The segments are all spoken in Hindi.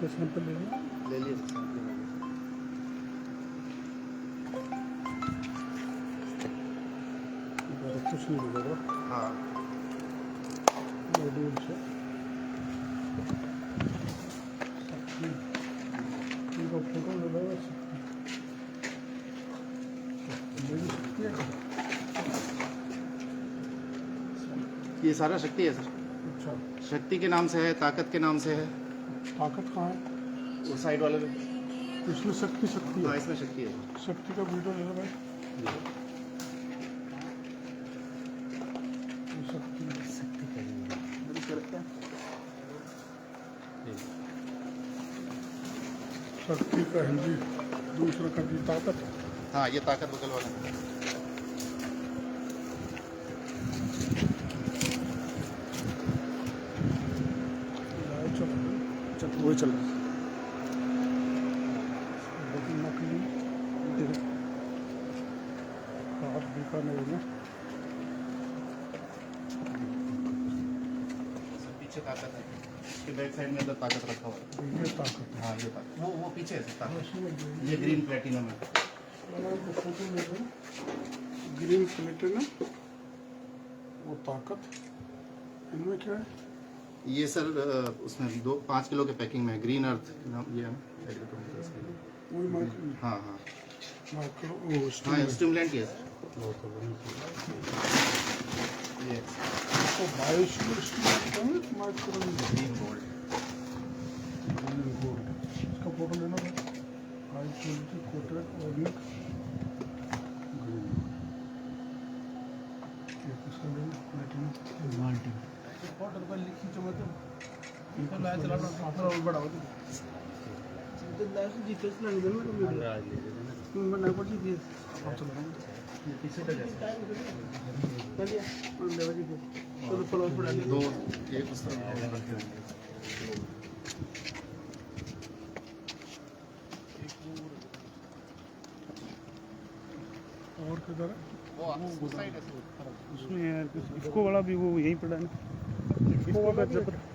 तो सैंपल ले लिया। ले लिए सैंपल कुछ नहीं होगा। हाँ मॉड्यूल से इनका फोटो ले लो बस। मेरी शक्ति है। ये सारा शक्ति है सर। अच्छा, शक्ति के नाम से है, ताकत के नाम से है। ताकत कहाँ है? उस साइड वाले में। इसमें शक्ति हाँ है। इसमें शक्ति है। शक्ति का वीडियो ले लो भाई। शक्ति शक्ति का हिंदी दूसरा का भी ताकत। हाँ ये ताकत बगल वाला है। वही चल रहा है। नकली आप बीकानेर में पीछे ताकत है, इसके बैक साइड में अंदर ताकत रखा हुआ है। ये ताकत है। हाँ ये ताकत, वो पीछे है सर ताकत। ये ग्रीन प्लेटिनम है। फोटो ले लो। ग्रीन प्लेटिनम वो ताकत। इनमें क्या है? ये सर उसमें 5 किलो के पैकिंग में है। ग्रीन अर्थ नाम ये है। वही माइक्रो। हाँ हाँ माइक्रो हाँ स्टिमुलेंट ही है सर। ये तो माइक्रो ग्रीन गोल्ड। इसका फोटो लेना था। High quality coated organic green. ये किसका लेना? Platinum multi. फोटो पर लिखी जो मैं तो इनको लाया चला रहा हूं। और बड़ा हो तो लास्ट जीपीएस लाने दे मेरे वीडियो। मैं नहीं पड़ी थी। अब चला रहा हूं। ये पीछे का जैसा चलिए और लेवा जी चलो फॉलो पड़ा ले। दो एक उस तरह और किधर है? वो उस साइड है सर। उसमें इसको वाला भी वो यहीं पड़ा है ना। इसको वाला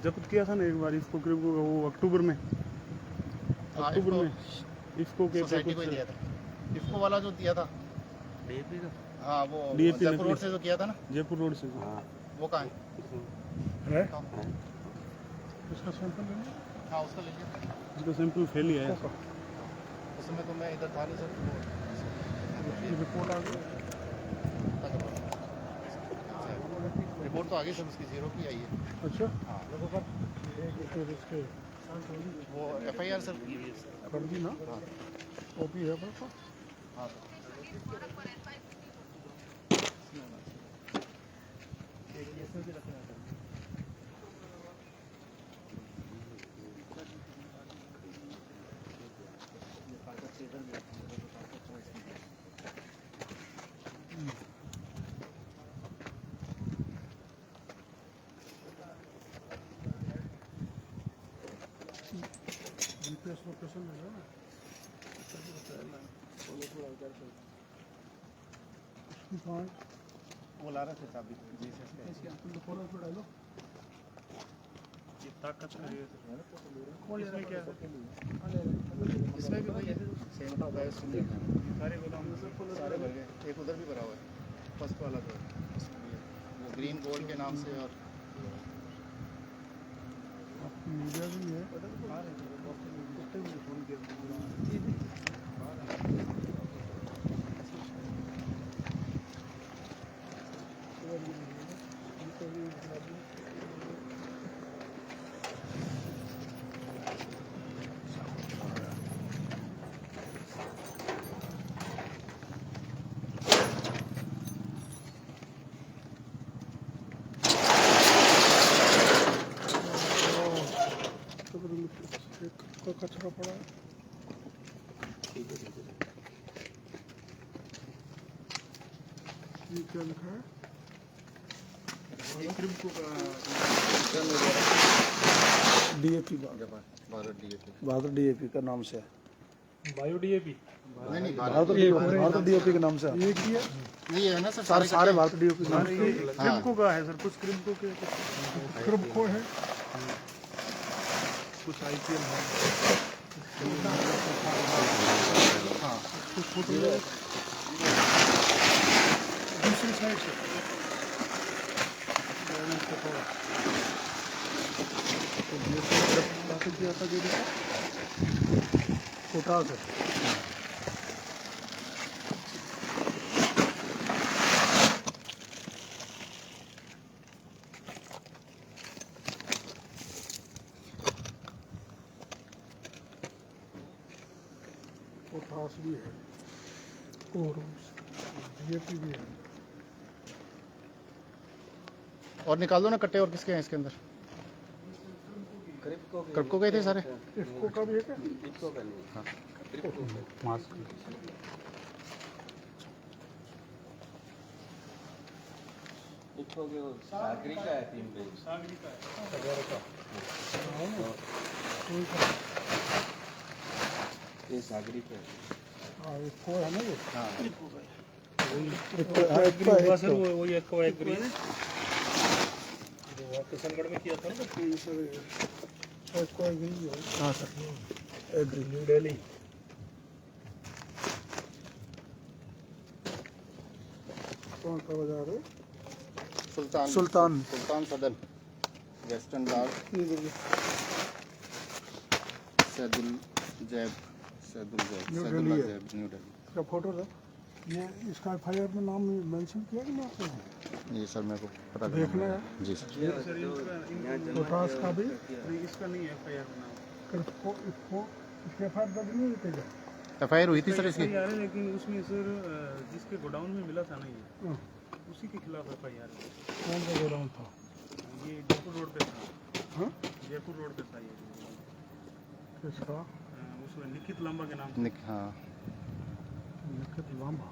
जब्त किया था ना एक बार इसको करीब वो अक्टूबर में। अक्टूबर में इसको के सोसाइटी को ही दिया था। इफ्को वाला जो दिया था डीएपी का। हाँ वो DAP जयपुर रोड से जो किया था ना। जयपुर रोड से वो कहाँ है? इसका सैंपल ले लो। हाँ उसका ले लिया। इसका सैंपल फेल ही है। उसमें तो मैं इधर था नहीं सर। रिपोर्ट आ गई। रिपोर्ट तो आ गई सर, उसकी 0 की आई है। अच्छा हाँ तो इसके वो FIR सर की हुई है सर। कर दी ना। हाँ कॉपी है पर हाँ जीपीएस लोकेशन है ना। कहाँ है? वो ला रहे थे चाबी GSS का। इसके अंदर तो फॉलो पे डालो। ये ताकत है। इसमें क्या है? इसमें भी वही है सेम का गैस सारे गोदाम में सब सारे भर गए। एक उधर भी भरा हुआ है फर्स्ट वाला जो है उसमें भी है। वो ग्रीन गोल्ड के नाम से। और मीडिया भी है। कचरा पड़ा है। ये क्या लिखा है? DAP भारत DAP का नाम से है। बायो DAP नहीं भारत DAP के नाम से है। ये किया नहीं है ना सर। सारे भारत DAP के नाम से। क्रिप्को का है सर, कुछ क्रिप्को के क्रिप्को है। कुछ IPL है। हाँ, कुछ फोटो दूसरी साइड से किया था कोटा से। पोटास भी है और DAP भी है। और निकाल दो ना कट्टे, और किसके हैं इसके अंदर? क्रिप्को गए थे सारे। इसको का भी है क्या? हाँ। मास्क सागरी का है 3 पेज। सागरी का है। ये सागरी का है। हाँ, इसको है ना ये। हाँ सर वही एक्वा ग्रीन जो किशनगढ़ में किया था ना। Aqua green. हाँ सर, एग्री न्यू दिल्ली। कौन सा बाजार है? सुल्तान सदन, वेस्टर्न लाल, सैदुल जैब, न्यू सैदुल्ला दिल्ली है। जैब, न्यू दिल्ली। क्या फोटो था? ये इसका FIR में नाम मेंशन किया कि नहीं? ये सर मेरे को पता देखना है। जी सर। पोटास का भी नहीं, इसका नहीं है FIR में नाम। इसको इसके FIR दर्ज नहीं होते क्या? FIR हुई थी सर इसकी। FIR है, लेकिन उसमें सर जिसके गोडाउन में मिला था ना ये, उसी के खिलाफ FIR है। कौन सा गोदाम था? ये जयपुर रोड पे था। हाँ? जयपुर रोड पे था ये। किसका? उसमें निखित लंबा के नाम से। हाँ निखित लांबा।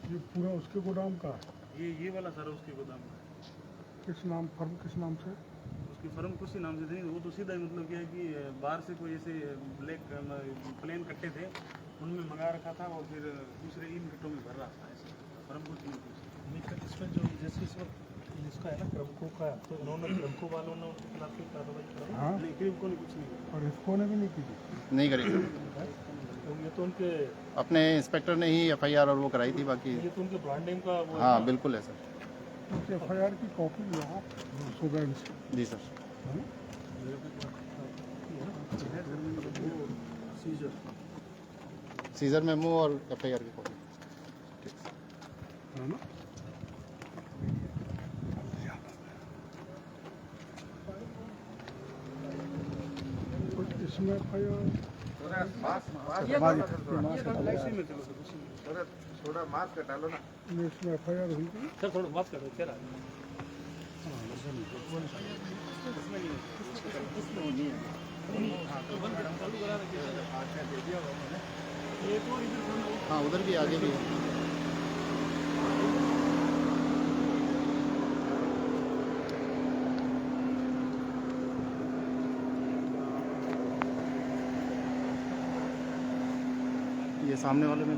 ये पूरा उसके गोदाम का है। ये वाला सारा उसके गोदाम का है। किस नाम, फर्म किस नाम से? उसकी फर्म कुछ ही नाम से थी, वो तो सीधा ही मतलब क्या है कि बाहर से कोई ऐसे ब्लैक प्लेन कट्टे थे, उनमें मंगा रखा था और फिर दूसरे इन कट्टों में भर रहा था ऐसे। फर्म कुछ नहीं कुछ। इसमें जो जैसे इस वक्त इसका है ना क्रमको का, तो उन्होंने क्रमको वालों ने उसके खिलाफ कोई कार्रवाई कराई? हाँ, नहीं, क्रीम को नहीं कुछ नहीं। और इसको ने भी नहीं की थी। नहीं करी सर। तो ये तो उनके अपने इंस्पेक्टर ने ही FIR और वो कराई थी, बाकी ये तो उनके ब्रांड नेम का वो हाँ बिल्कुल है सर। उनके FIR की कॉपी लो आप सुगंध से। जी सर। सीजर मेमो और FIR की कॉपी। है ना? कुछ इसमें FIR थोड़ा मास्क डालो ना। इसमें FIR हुई थी। सर थोड़ा बात करो क्या रहा है? हाँ उधर भी आगे भी है। ये सामने वाले में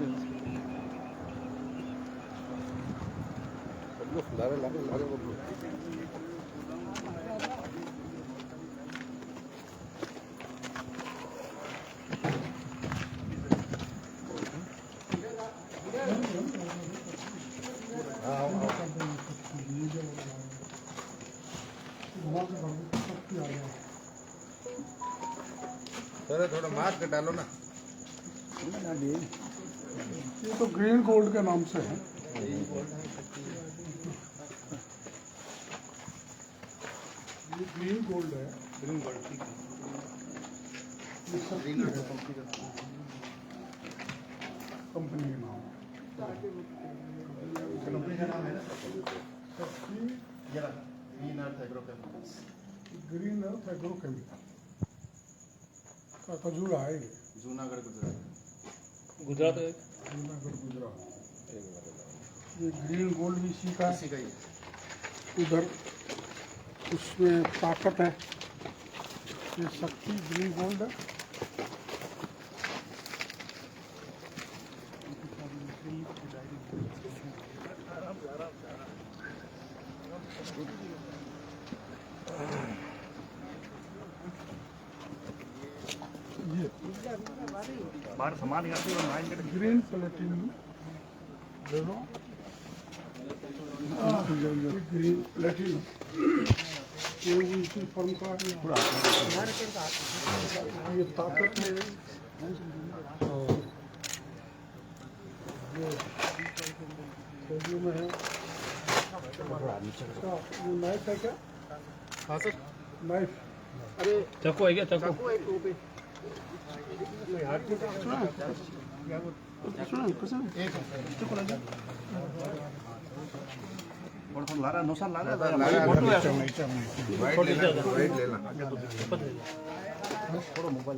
थोड़ा मास्क डालो ना। ये तो ग्रीन गोल्ड के नाम से है। ये ग्रीन गोल्ड है। ग्रीन गोल्ड ठीक है। ये सबकी है कंपनी के नाम। कंपनी का नाम है ना सबकी green earth agrochemicals. Green earth agrochemical का खजूर है ये। जूनागढ़ गुजरात। गुजरात है। जूनागढ़ गुजरात। ये ग्रीन गोल्ड भी इसी का इसी है। का ही है। उधर उसमें ताकत है। ये शक्ति ग्रीन गोल्ड है। बाहर सामान यहाँ से ऑनलाइन कर ग्रीन प्लेटिनम ले लो। ग्रीन प्लेटिनम ये उसी फर्म का है। ये ताकत में में है। ये नाइफ है क्या? हाँ सर। नाइफ अरे चाकू है क्या? चाकू लारा नौसा लारा वाइट लेना थोड़ा मोबाइल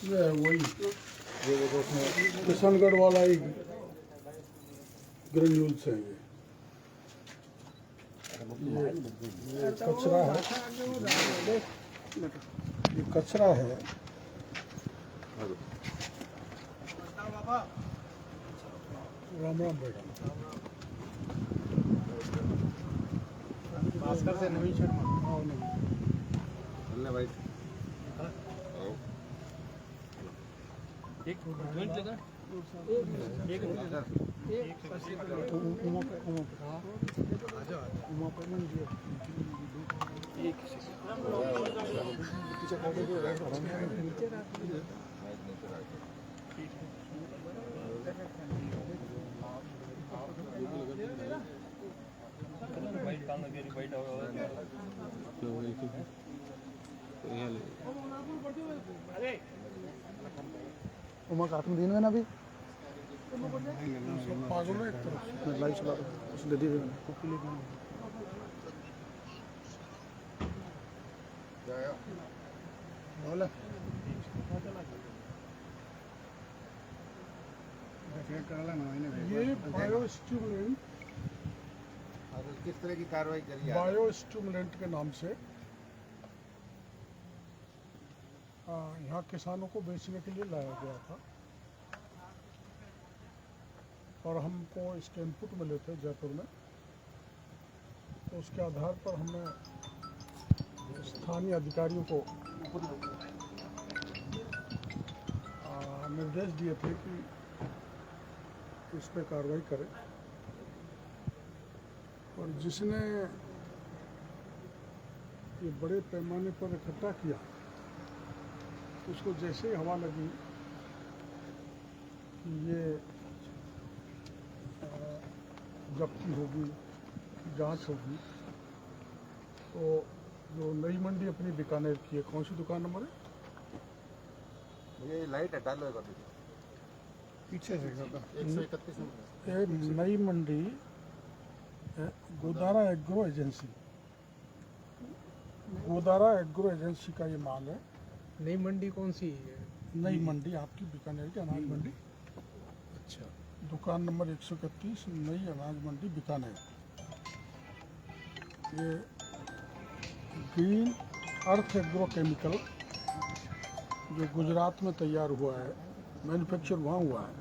ये वही किशनगढ़ वाला ही ग्रेन्यूल्स है ये कचरा है। ये कचरा है। राम राम बेटा। भास्कर से नवीन शर्मा। भाई एक मिनट लगा एक उमा कार्टून दिन में ना अभी पागल है एक तरफ से लाइव चला दो उस दे दी बोला ये बायोस्टिमुलेंट किस तरह की कार्रवाई करी है? बायोस्टिमुलेंट के नाम से यहाँ किसानों को बेचने के लिए लाया गया था और हमको इसके इनपुट मिले थे जयपुर में। तो उसके आधार पर हमने स्थानीय अधिकारियों को निर्देश दिए थे कि इस पर कार्रवाई करें और जिसने ये बड़े पैमाने पर इकट्ठा किया उसको जैसे ही हवा लगी कि ये जब्ती होगी, जांच होगी, तो जो नई मंडी अपनी बीकानेर की है, कौन सी दुकान नंबर है? ये लाइट हटा लो अभी पीछे से 131 नंबर। ये नई मंडी Godara Agro Agency, Godara Agro Agency का ये माल है। नई मंडी कौन सी है? नई मंडी आपकी बीकानेर की अनाज मंडी। अच्छा, दुकान नंबर 131 नई अनाज मंडी बीकानेर। ये ग्रीन अर्थ एग्रो केमिकल जो गुजरात में तैयार हुआ है, मैन्युफैक्चर वहाँ हुआ है,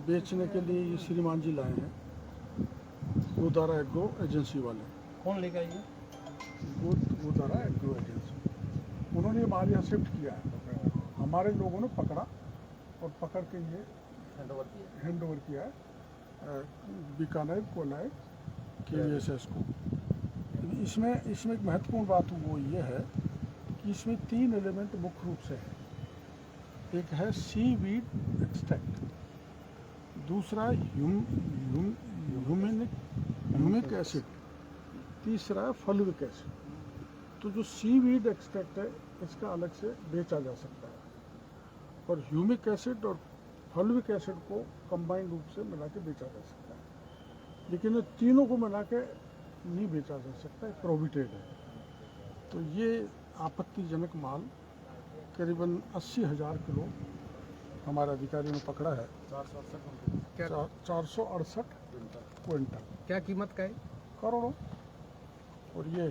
बेचने के लिए ये श्रीमान जी लाए हैं गोदारा एग्रो एजेंसी वाले। कौन लेकर ये? गोदारा एग्रो एजेंसी, उन्होंने माल यहाँ शिफ्ट किया है। हमारे लोगों ने पकड़ा और पकड़ के ये हैंड ओवर किया है बीकानेर को लाए KVSS को। इसमें एक महत्वपूर्ण बात वो ये है कि इसमें 3 एलिमेंट मुख्य रूप से है। एक है सीवीड एक्सट्रैक्ट, दूसरा ह्यूमिक एसिड, तीसरा है फॉल्विक एसिड। तो जो सीवीड एक्सट्रैक्ट है इसका अलग से बेचा जा सकता है और ह्यूमिक एसिड और फॉल्विक एसिड को कंबाइंड रूप से मिला के बेचा जा सकता है, लेकिन ये तीनों को मिला के नहीं बेचा जा सकता, प्रोहिबिटेड है। तो ये आपत्तिजनक माल करीबन 80,000 किलो हमारे अधिकारियों ने पकड़ा है। 468 क्विंटल। क्या कीमत का है? करोड़ों। और ये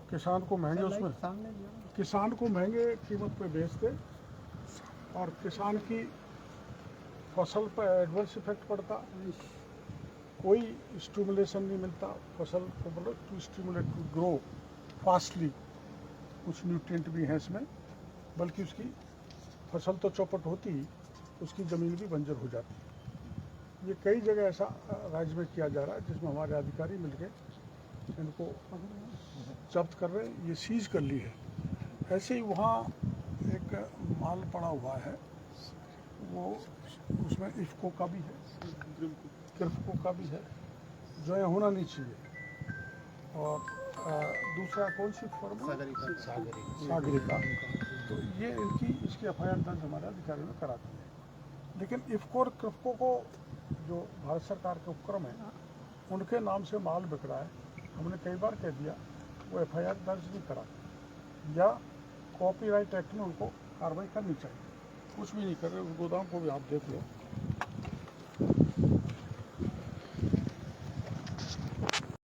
किसान को महंगे उसमें किसान को महंगे कीमत पे बेचते और किसान की फसल पर एडवर्स इफेक्ट पड़ता, कोई स्टिमुलेशन नहीं मिलता फसल को, मतलब to stimulate to grow fastly, कुछ न्यूट्रिएंट भी हैं इसमें, बल्कि उसकी फसल तो चौपट होती ही उसकी ज़मीन भी बंजर हो जाती है। ये कई जगह ऐसा राज्य में किया जा रहा है जिसमें हमारे अधिकारी मिलकर इनको जब्त कर रहे हैं, ये सीज कर ली है। ऐसे ही वहाँ एक माल पड़ा हुआ है, वो उसमें इफ्को का भी है, क्रिप्को का भी है, जो है होना नहीं चाहिए। और दूसरा कौन सी फर्म है? सागरिका। तो ये इनकी इसकी एफआईआर दर्ज हमारे अधिकारियों ने करा दी है। लेकिन इफ्को और क्रिप्को को जो भारत सरकार के उपक्रम है उनके नाम से माल बिक रहा है, हमने कई बार कह दिया वो एफआईआर दर्ज नहीं करा, या कॉपीराइट एक्ट में उनको कार्रवाई करनी चाहिए, कुछ भी नहीं कर रहे। उस गोदाम को भी आप देख लो,